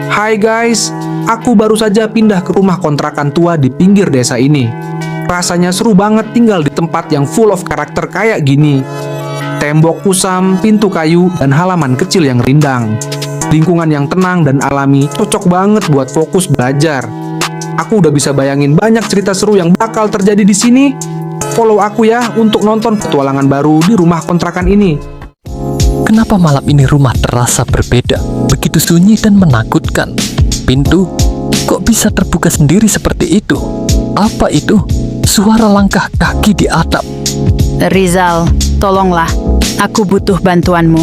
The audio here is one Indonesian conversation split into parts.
Hai guys, aku baru saja pindah ke rumah kontrakan tua di pinggir desa ini. Rasanya seru banget tinggal di tempat yang full of karakter kayak gini. Tembok kusam, pintu kayu, dan halaman kecil yang rindang. Lingkungan yang tenang dan alami cocok banget buat fokus belajar. Aku udah bisa bayangin banyak cerita seru yang bakal terjadi di sini. Follow aku ya untuk nonton petualangan baru di rumah kontrakan ini. Kenapa malam ini rumah terasa berbeda, begitu sunyi dan menakutkan? Pintu kok bisa terbuka sendiri seperti itu? Apa itu? Suara langkah kaki di atap. Rizal, tolonglah. Aku butuh bantuanmu.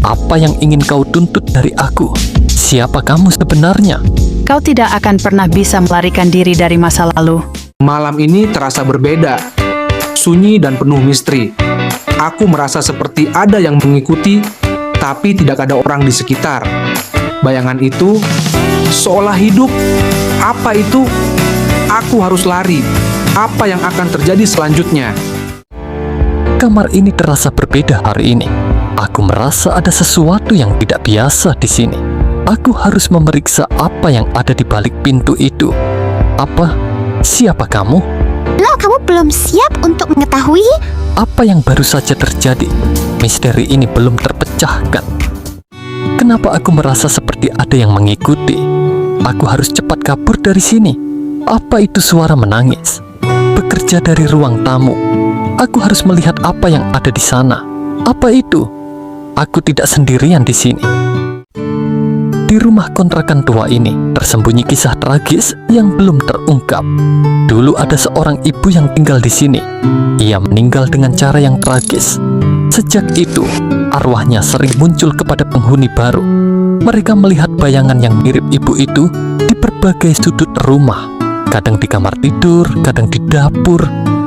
Apa yang ingin kau tuntut dari aku? Siapa kamu sebenarnya? Kau tidak akan pernah bisa melarikan diri dari masa lalu. Malam ini terasa berbeda, sunyi dan penuh misteri. Aku merasa seperti ada yang mengikuti, tapi tidak ada orang di sekitar. Bayangan itu seolah hidup. Apa itu? Aku harus lari. Apa yang akan terjadi selanjutnya? Kamar ini terasa berbeda hari ini. Aku merasa ada sesuatu yang tidak biasa di sini. Aku harus memeriksa apa yang ada di balik pintu itu. Apa? Siapa kamu? Lo, kamu belum siap untuk mengetahui? Apa yang baru saja terjadi? Misteri ini belum terpecahkan. Kenapa aku merasa seperti ada yang mengikuti? Aku harus cepat kabur dari sini. Apa itu suara menangis? Bekerja dari ruang tamu. Aku harus melihat apa yang ada di sana. Apa itu? Aku tidak sendirian di sini. Di rumah kontrakan tua ini tersembunyi kisah tragis yang belum terungkap. Dulu ada seorang ibu yang tinggal di sini. Ia meninggal dengan cara yang tragis. Sejak itu, arwahnya sering muncul kepada penghuni baru. Mereka melihat bayangan yang mirip ibu itu di berbagai sudut rumah. Kadang di kamar tidur, kadang di dapur,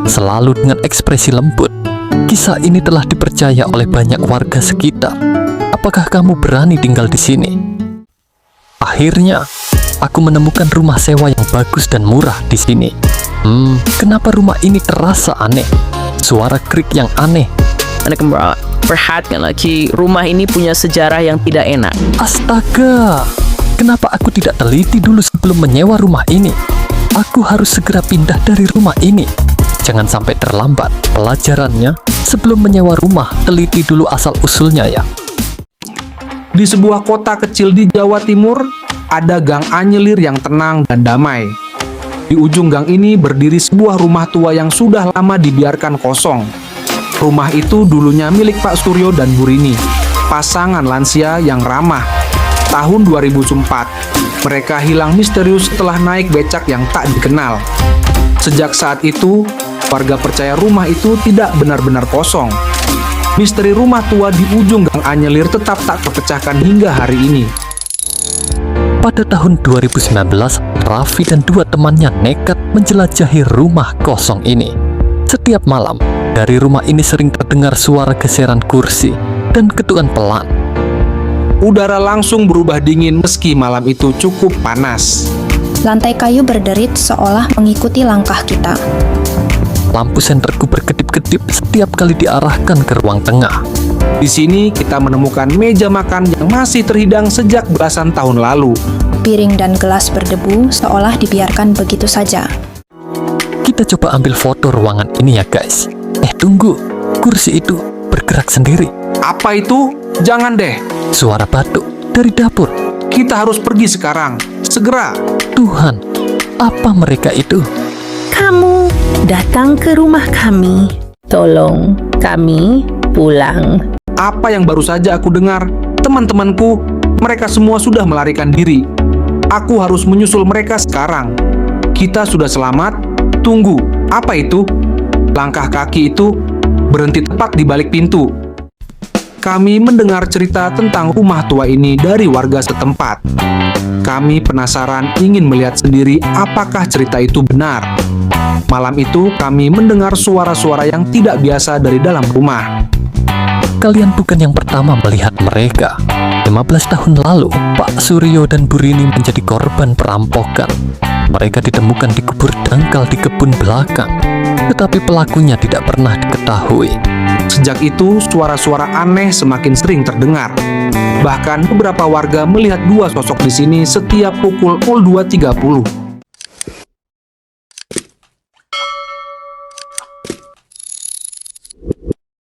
selalu dengan ekspresi lembut. Kisah ini telah dipercaya oleh banyak warga sekitar. Apakah kamu berani tinggal di sini? Akhirnya, aku menemukan rumah sewa yang bagus dan murah di sini. Kenapa rumah ini terasa aneh? Suara krik yang aneh. Perhatikan lagi, rumah ini punya sejarah yang tidak enak. Astaga, kenapa aku tidak teliti dulu sebelum menyewa rumah ini? Aku harus segera pindah dari rumah ini. Jangan sampai terlambat. Pelajarannya, sebelum menyewa rumah, teliti dulu asal-usulnya ya. Di sebuah kota kecil di Jawa Timur, ada gang anyelir yang tenang dan damai. Di ujung gang ini berdiri sebuah rumah tua yang sudah lama dibiarkan kosong. Rumah itu dulunya milik Pak Suryo dan Bu Rini, pasangan lansia yang ramah. Tahun 2004, mereka hilang misterius setelah naik becak yang tak dikenal. Sejak saat itu, warga percaya rumah itu tidak benar-benar kosong. Misteri rumah tua di ujung gang anyelir tetap tak terpecahkan hingga hari ini. Pada tahun 2019, Raffi dan dua temannya nekat menjelajahi rumah kosong ini. Setiap malam, dari rumah ini sering terdengar suara geseran kursi dan ketukan pelan. Udara langsung berubah dingin meski malam itu cukup panas. Lantai kayu berderit seolah mengikuti langkah kita. Lampu senterku berkedip-kedip setiap kali diarahkan ke ruang tengah. Di sini kita menemukan meja makan yang masih terhidang sejak belasan tahun lalu. Piring dan gelas berdebu seolah dibiarkan begitu saja. Kita coba ambil foto ruangan ini ya guys. Tunggu, kursi itu bergerak sendiri. Apa itu? Jangan deh. Suara batuk dari dapur. Kita harus pergi sekarang. Segera. Tuhan, apa mereka itu? Kamu datang ke rumah kami. Tolong kami pulang. Apa yang baru saja aku dengar? Teman-temanku, mereka semua sudah melarikan diri. Aku harus menyusul mereka sekarang. Kita sudah selamat. Tunggu, apa itu? Langkah kaki itu berhenti tepat di balik pintu. Kami mendengar cerita tentang rumah tua ini dari warga setempat. Kami penasaran ingin melihat sendiri apakah cerita itu benar. Malam itu kami mendengar suara-suara yang tidak biasa dari dalam rumah. Kalian bukan yang pertama melihat mereka. 15 tahun lalu, Pak Suryo dan Bu Rini menjadi korban perampokan. Mereka ditemukan dikubur dangkal di kebun belakang, tetapi pelakunya tidak pernah diketahui. Sejak itu, suara-suara aneh semakin sering terdengar. Bahkan beberapa warga melihat dua sosok di sini setiap pukul 02.30.